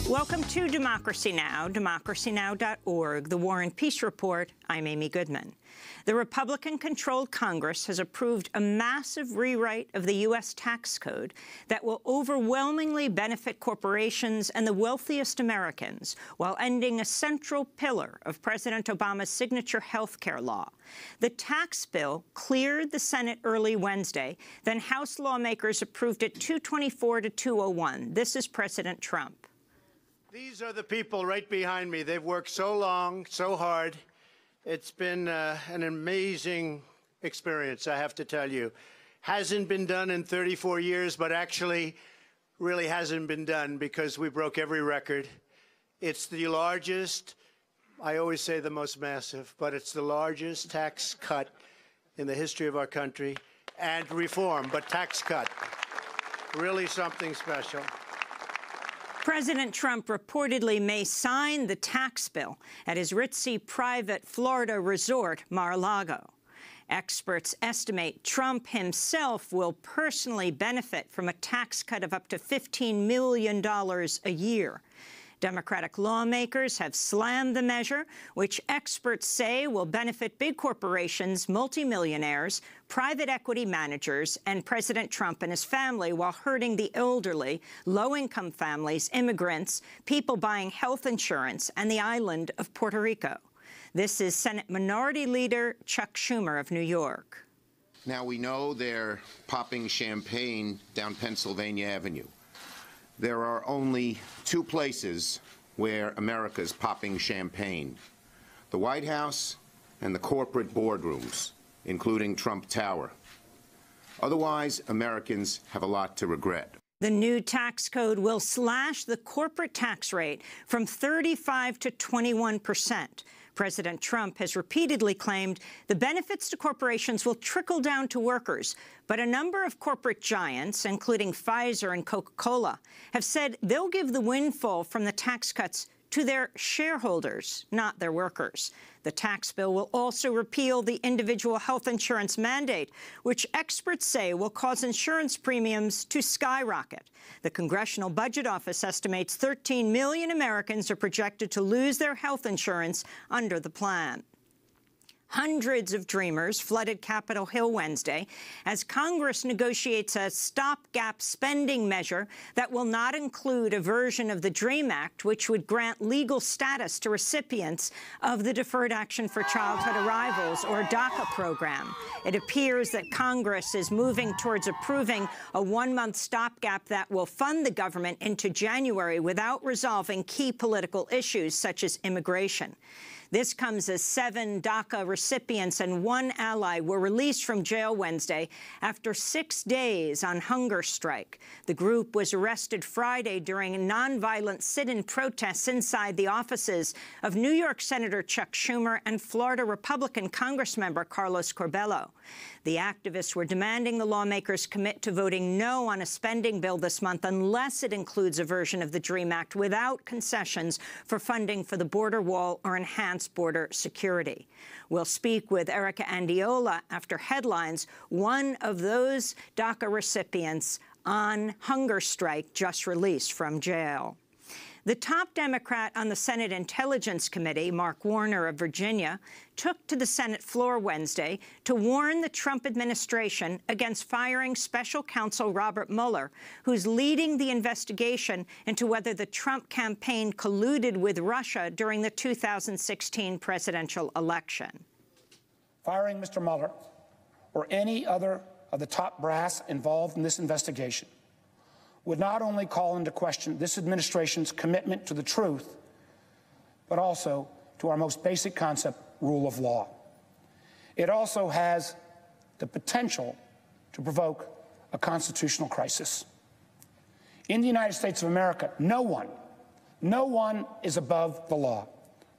Welcome to Democracy Now!, democracynow.org, the War and Peace Report. I'm Amy Goodman. The Republican-controlled Congress has approved a massive rewrite of the U.S. tax code that will overwhelmingly benefit corporations and the wealthiest Americans, while ending a central pillar of President Obama's signature health care law. The tax bill cleared the Senate early Wednesday. Then House lawmakers approved it 224 to 201. This is President Trump. These are the people right behind me. They've worked so long, so hard. It's been an amazing experience, I have to tell you. Hasn't been done in 34 years, but actually really hasn't been done because we broke every record. It's the largest, I always say the most massive, but it's the largest tax cut in the history of our country. And reform, but tax cut. Really something special. President Trump reportedly may sign the tax bill at his ritzy private Florida resort, Mar-a-Lago. Experts estimate Trump himself will personally benefit from a tax cut of up to $15 million a year. Democratic lawmakers have slammed the measure, which experts say will benefit big corporations, multimillionaires, private equity managers, and President Trump and his family, while hurting the elderly, low-income families, immigrants, people buying health insurance, and the island of Puerto Rico. This is Senate Minority Leader Chuck Schumer of New York. Now, we know they're popping champagne down Pennsylvania Avenue. There are only two places where America's popping champagne: the White House and the corporate boardrooms, including Trump Tower. Otherwise, Americans have a lot to regret. The new tax code will slash the corporate tax rate from 35% to 21%. President Trump has repeatedly claimed the benefits to corporations will trickle down to workers, but a number of corporate giants, including Pfizer and Coca-Cola, have said they'll give the windfall from the tax cuts to their shareholders, not their workers. The tax bill will also repeal the individual health insurance mandate, which experts say will cause insurance premiums to skyrocket. The Congressional Budget Office estimates 13 million Americans are projected to lose their health insurance under the plan. Hundreds of Dreamers flooded Capitol Hill Wednesday as Congress negotiates a stopgap spending measure that will not include a version of the DREAM Act, which would grant legal status to recipients of the Deferred Action for Childhood Arrivals, or DACA program. It appears that Congress is moving towards approving a one-month stopgap that will fund the government into January without resolving key political issues such as immigration. This comes as 7 DACA recipients and 1 ally were released from jail Wednesday after 6 days on hunger strike. The group was arrested Friday during nonviolent sit-in protests inside the offices of New York Senator Chuck Schumer and Florida Republican Congressmember Carlos Curbelo. The activists were demanding the lawmakers commit to voting no on a spending bill this month unless it includes a version of the DREAM Act without concessions for funding for the border wall or enhanced border security. We'll speak with Erica Andiola after headlines, one of those DACA recipients on hunger strike just released from jail. The top Democrat on the Senate Intelligence Committee, Mark Warner of Virginia, took to the Senate floor Wednesday to warn the Trump administration against firing special counsel Robert Mueller, who's leading the investigation into whether the Trump campaign colluded with Russia during the 2016 presidential election. Firing Mr. Mueller or any other of the top brass involved in this investigation would not only call into question this administration's commitment to the truth, but also to our most basic concept, rule of law. It also has the potential to provoke a constitutional crisis. In the United States of America, no one is above the law,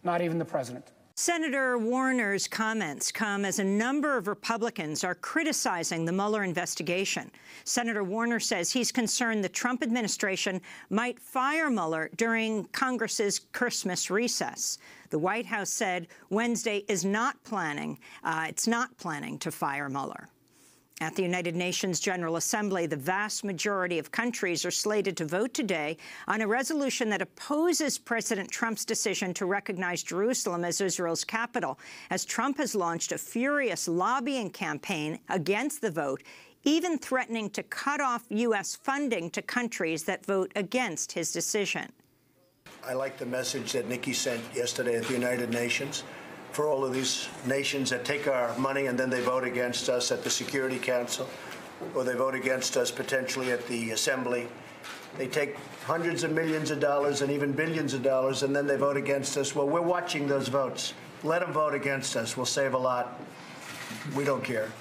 not even the president. Senator Warner's comments come as a number of Republicans are criticizing the Mueller investigation. Senator Warner says he's concerned the Trump administration might fire Mueller during Congress's Christmas recess. The White House said Wednesday is not planning, to fire Mueller. At the United Nations General Assembly, the vast majority of countries are slated to vote today on a resolution that opposes President Trump's decision to recognize Jerusalem as Israel's capital, as Trump has launched a furious lobbying campaign against the vote, even threatening to cut off U.S. funding to countries that vote against his decision. I like the message that Nikki sent yesterday at the United Nations. For all of these nations that take our money and then they vote against us at the Security Council, or they vote against us potentially at the Assembly. They take hundreds of millions of dollars and even billions of dollars, and then they vote against us. Well, we're watching those votes. Let them vote against us. We'll save a lot. We don't care.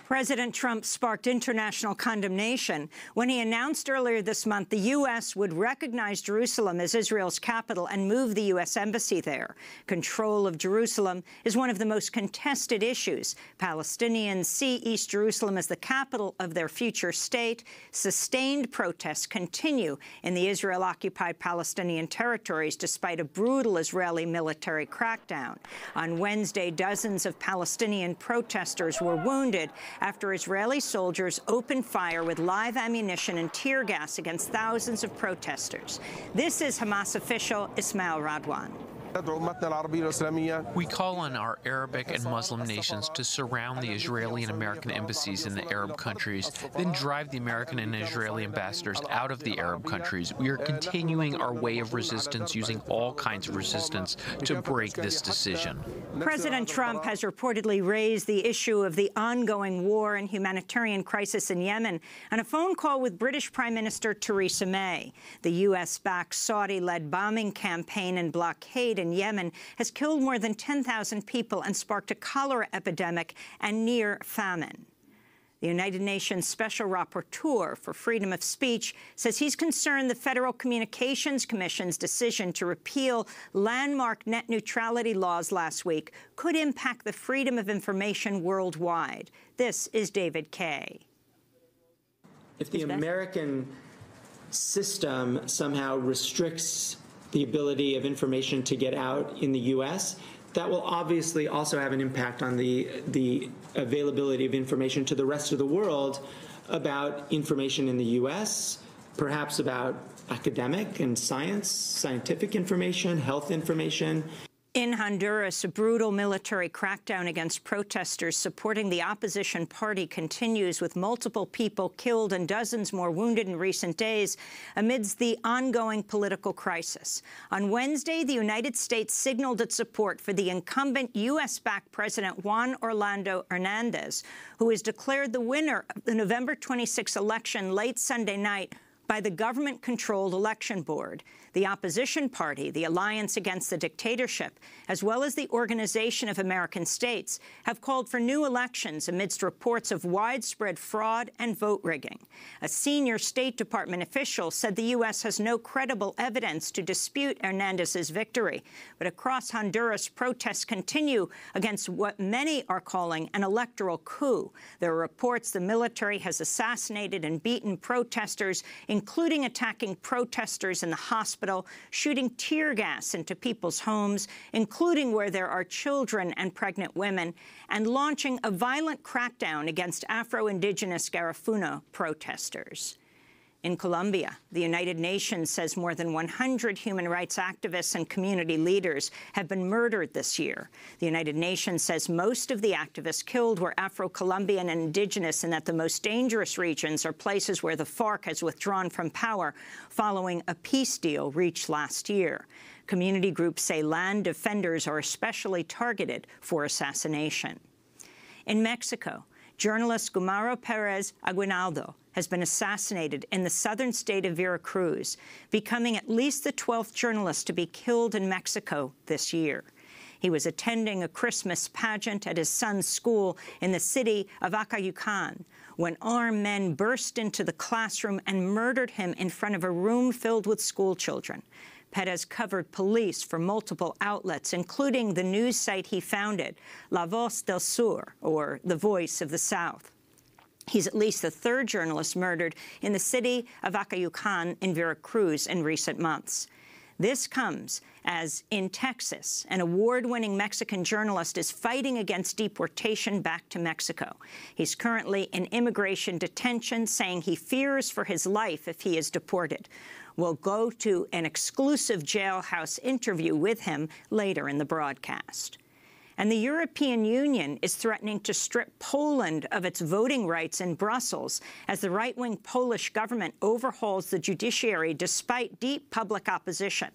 President Trump sparked international condemnation when he announced earlier this month the U.S. would recognize Jerusalem as Israel's capital and move the U.S. embassy there. Control of Jerusalem is one of the most contested issues. Palestinians see East Jerusalem as the capital of their future state. Sustained protests continue in the Israel-occupied Palestinian territories despite a brutal Israeli military crackdown. On Wednesday, dozens of Palestinian protesters were wounded after Israeli soldiers opened fire with live ammunition and tear gas against thousands of protesters. This is Hamas official Ismail Radwan. We call on our Arabic and Muslim nations to surround the Israeli and American embassies in the Arab countries, then drive the American and Israeli ambassadors out of the Arab countries. We are continuing our way of resistance, using all kinds of resistance to break this decision. President Trump has reportedly raised the issue of the ongoing war and humanitarian crisis in Yemen on a phone call with British Prime Minister Theresa May. The U.S.-backed Saudi-led bombing campaign and blockade in Yemen has killed more than 10,000 people and sparked a cholera epidemic and near famine. The United Nations Special Rapporteur for Freedom of Speech says he's concerned the Federal Communications Commission's decision to repeal landmark net neutrality laws last week could impact the freedom of information worldwide. This is David Kaye. If the American system somehow restricts the ability of information to get out in the U.S., that will obviously also have an impact on the availability of information to the rest of the world about information in the U.S., perhaps about academic and scientific information, health information. In Honduras, a brutal military crackdown against protesters supporting the opposition party continues, with multiple people killed and dozens more wounded in recent days amidst the ongoing political crisis. On Wednesday, the United States signaled its support for the incumbent U.S.-backed President Juan Orlando Hernandez, who was declared the winner of the November 26 election late Sunday night by the government-controlled election board. The opposition party, the Alliance Against the Dictatorship, as well as the Organization of American States, have called for new elections amidst reports of widespread fraud and vote rigging. A senior State Department official said the U.S. has no credible evidence to dispute Hernandez's victory. But across Honduras, protests continue against what many are calling an electoral coup. There are reports the military has assassinated and beaten protesters, including attacking protesters in the hospital, shooting tear gas into people's homes, including where there are children and pregnant women, and launching a violent crackdown against Afro-Indigenous Garifuna protesters. In Colombia, the United Nations says more than 100 human rights activists and community leaders have been murdered this year. The United Nations says most of the activists killed were Afro-Colombian and indigenous, and that the most dangerous regions are places where the FARC has withdrawn from power following a peace deal reached last year. Community groups say land defenders are especially targeted for assassination. In Mexico, journalist Gumaro Perez Aguinaldo has been assassinated in the southern state of Veracruz, becoming at least the 12th journalist to be killed in Mexico this year. He was attending a Christmas pageant at his son's school in the city of Acayucan when armed men burst into the classroom and murdered him in front of a room filled with schoolchildren. Perez covered police for multiple outlets, including the news site he founded, La Voz del Sur, or The Voice of the South. He's at least the third journalist murdered in the city of Acayucan in Veracruz in recent months. This comes as, in Texas, an award-winning Mexican journalist is fighting against deportation back to Mexico. He's currently in immigration detention, saying he fears for his life if he is deported. We'll go to an exclusive jailhouse interview with him later in the broadcast. And the European Union is threatening to strip Poland of its voting rights in Brussels as the right-wing Polish government overhauls the judiciary despite deep public opposition.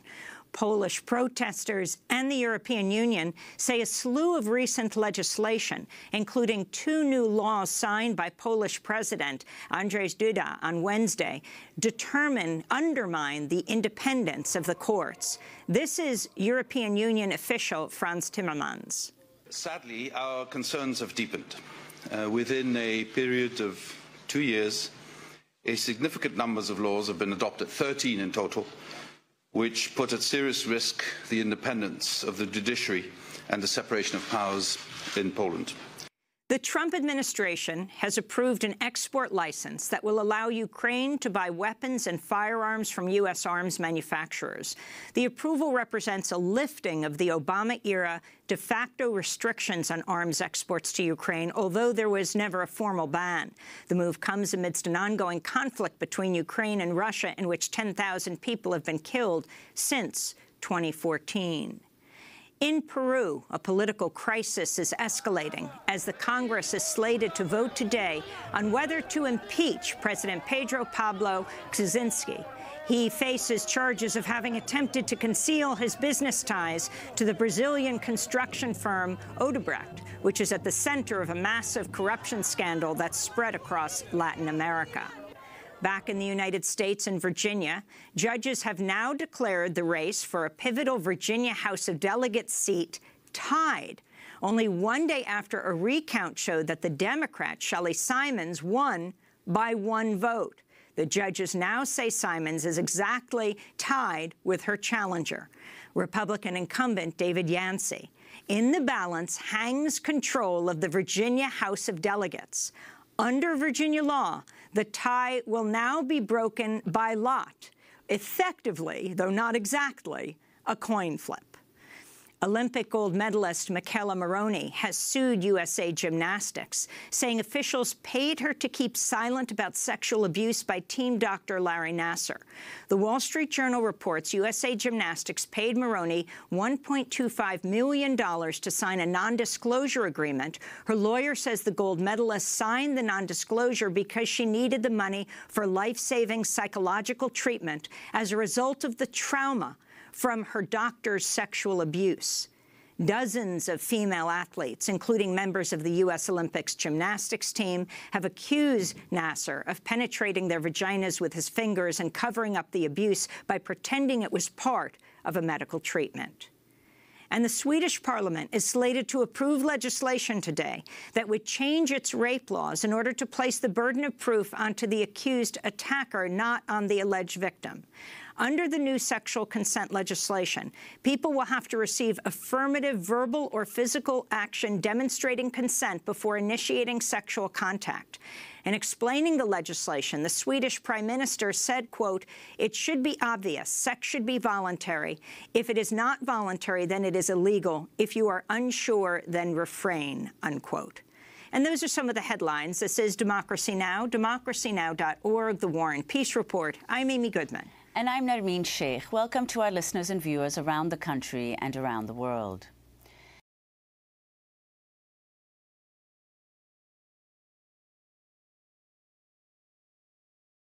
Polish protesters and the European Union say a slew of recent legislation, including 2 new laws signed by Polish President Andrzej Duda on Wednesday, undermine the independence of the courts. This is European Union official Frans Timmermans. Sadly, our concerns have deepened. Within a period of 2 years, a significant number of laws have been adopted, 13 in total, which put at serious risk the independence of the judiciary and the separation of powers in Poland. The Trump administration has approved an export license that will allow Ukraine to buy weapons and firearms from U.S. arms manufacturers. The approval represents a lifting of the Obama-era de facto restrictions on arms exports to Ukraine, although there was never a formal ban. The move comes amidst an ongoing conflict between Ukraine and Russia in which 10,000 people have been killed since 2014. In Peru, a political crisis is escalating as the Congress is slated to vote today on whether to impeach President Pedro Pablo Kuczynski. He faces charges of having attempted to conceal his business ties to the Brazilian construction firm Odebrecht, which is at the center of a massive corruption scandal that's spread across Latin America. Back in the United States and Virginia, judges have now declared the race for a pivotal Virginia House of Delegates seat tied, only 1 day after a recount showed that the Democrat Shelley Simons won by 1 vote. The judges now say Simons is exactly tied with her challenger, Republican incumbent David Yancey. In the balance hangs control of the Virginia House of Delegates. Under Virginia law, the tie will now be broken by lot, effectively, though not exactly, a coin flip. Olympic gold medalist Michaela Maroney has sued USA Gymnastics, saying officials paid her to keep silent about sexual abuse by team doctor Larry Nassar. The Wall Street Journal reports USA Gymnastics paid Maroney $1.25 million to sign a non-disclosure agreement. Her lawyer says the gold medalist signed the non-disclosure because she needed the money for life-saving psychological treatment as a result of the trauma from her doctor's sexual abuse. Dozens of female athletes, including members of the U.S. Olympics gymnastics team, have accused Nassar of penetrating their vaginas with his fingers and covering up the abuse by pretending it was part of a medical treatment. And the Swedish parliament is slated to approve legislation today that would change its rape laws in order to place the burden of proof onto the accused attacker, not on the alleged victim. Under the new sexual consent legislation, people will have to receive affirmative verbal or physical action demonstrating consent before initiating sexual contact. In explaining the legislation, the Swedish Prime Minister said, quote, "It should be obvious. Sex should be voluntary. If it is not voluntary, then it is illegal. If you are unsure, then refrain," unquote. And those are some of the headlines. This is Democracy Now!, democracynow.org, The War and Peace Report. I'm Amy Goodman. And I'm Nermeen Sheikh. Welcome to our listeners and viewers around the country and around the world.